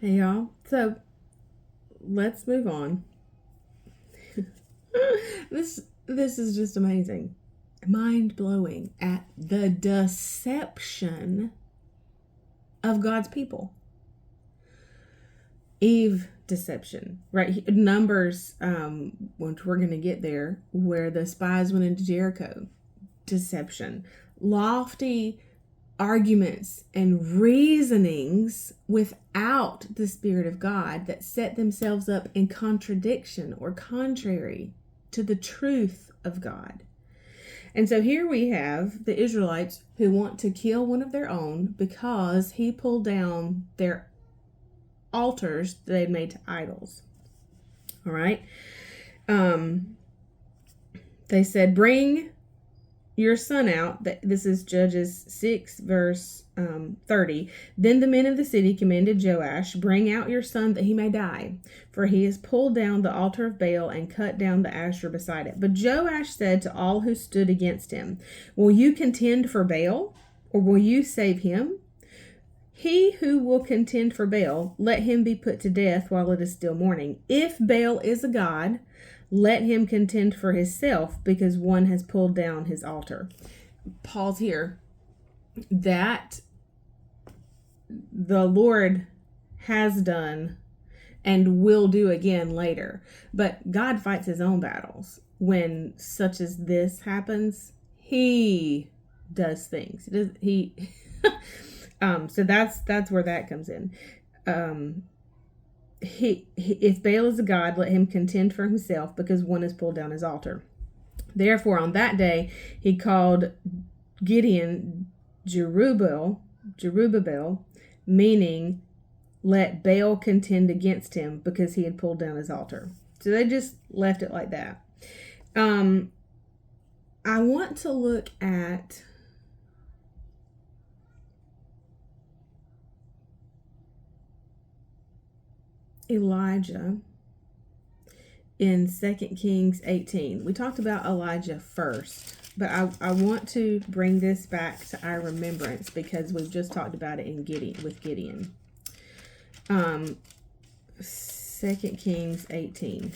Hey y'all. So let's move on. this is just amazing. Mind blowing at the deception of God's people. Eve deception, right? Numbers, which we're going to get there, where the spies went into Jericho. Deception. Lofty arguments and reasonings without the Spirit of God that set themselves up in contradiction or contrary to the truth of God. And so here we have the Israelites who want to kill one of their own because he pulled down their altars that they'd made to idols. All right. They said, bring your son out. This is Judges 6 verse 30. Then the men of the city commanded Joash, bring out your son that he may die, for he has pulled down the altar of Baal and cut down the Asherah beside it. But Joash said to all who stood against him, will you contend for Baal, or will you save him? He who will contend for Baal, let him be put to death while it is still morning. If Baal is a god, let him contend for himself, because one has pulled down his altar. Pause here. That the Lord has done and will do again later. But God fights his own battles. When such as this happens, he does things. So that's where that comes in. If Baal is a god, let him contend for himself, because one has pulled down his altar. Therefore, on that day, he called Gideon Jerubbaal, meaning let Baal contend against him, because he had pulled down his altar. So they just left it like that. I want to look at Elijah in 2 Kings 18. We talked about Elijah first, but I want to bring this back to our remembrance because we've just talked about it with Gideon. 2 Kings 18.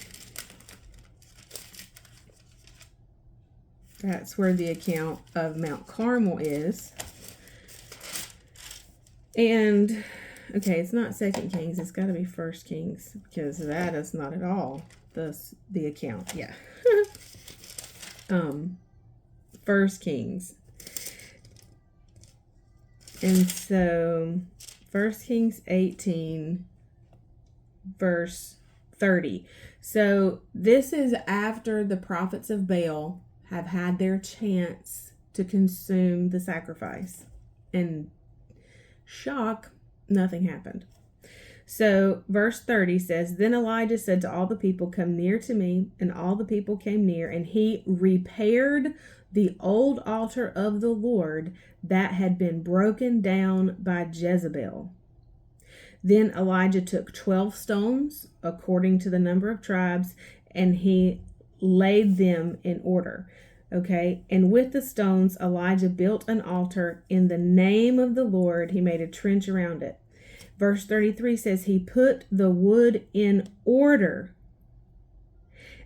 That's where the account of Mount Carmel is. And okay, it's not 2 Kings, it's got to be 1 Kings, because that is not at all the account. Yeah. 1 Kings. And so 1 Kings 18 verse 30. So this is after the prophets of Baal have had their chance to consume the sacrifice. And shock, nothing happened. So verse 30 says, then Elijah said to all the people, come near to me. And all the people came near, and he repaired the old altar of the Lord that had been broken down by Jezebel. Then Elijah took 12 stones, according to the number of tribes, and he laid them in order. Okay, and with the stones, Elijah built an altar in the name of the Lord. He made a trench around it. Verse 33 says he put the wood in order.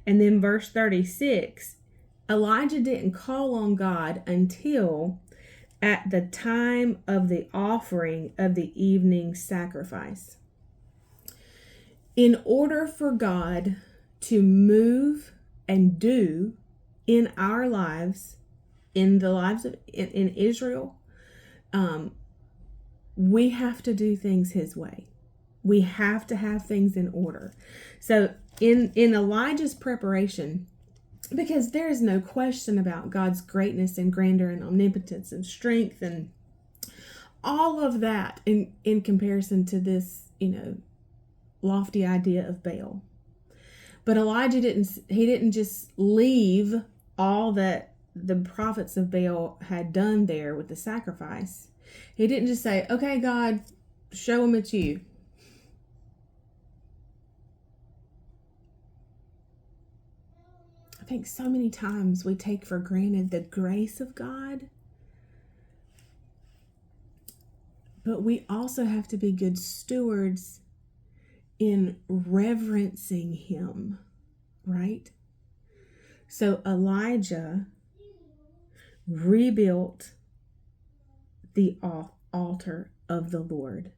And then verse 36, Elijah didn't call on God until at the time of the offering of the evening sacrifice. In order for God to move and do in our lives, in the lives of in Israel, we have to do things his way. We have to have things in order. So in Elijah's preparation, because there is no question about God's greatness and grandeur and omnipotence and strength and all of that in comparison to this, lofty idea of Baal. But Elijah didn't just leave all that the prophets of Baal had done there with the sacrifice. He didn't just say, okay, God, show them it's you. I think so many times we take for granted the grace of God, but we also have to be good stewards in reverencing him, right? So Elijah rebuilt the altar of the Lord.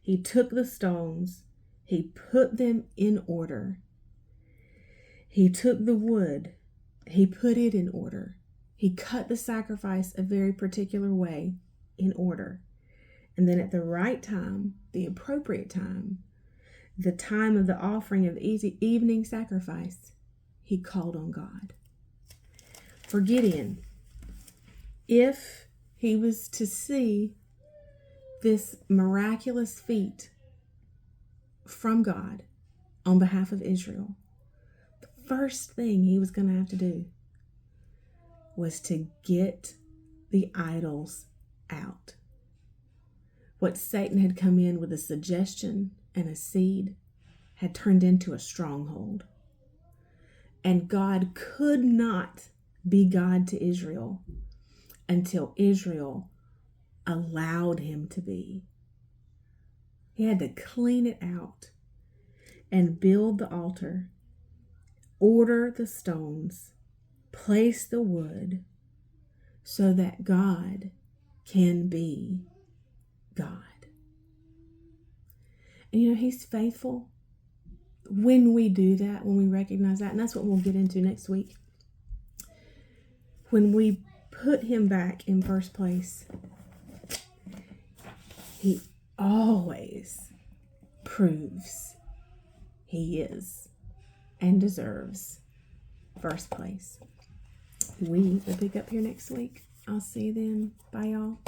He took the stones, he put them in order. He took the wood, he put it in order. He cut the sacrifice a very particular way in order. And then at the right time, the appropriate time, the time of the offering of the evening sacrifice, he called on God. For Gideon, if he was to see this miraculous feat from God on behalf of Israel, the first thing he was going to have to do was to get the idols out. What Satan had come in with a suggestion and a seed had turned into a stronghold. And God could not be God to Israel until Israel allowed him to be. He had to clean it out and build the altar, order the stones, place the wood, so that God can be God. And he's faithful when we do that, when we recognize that. And that's what we'll get into next week. When we put him back in first place, he always proves he is and deserves first place. We will pick up here next week. I'll see you then. Bye, y'all.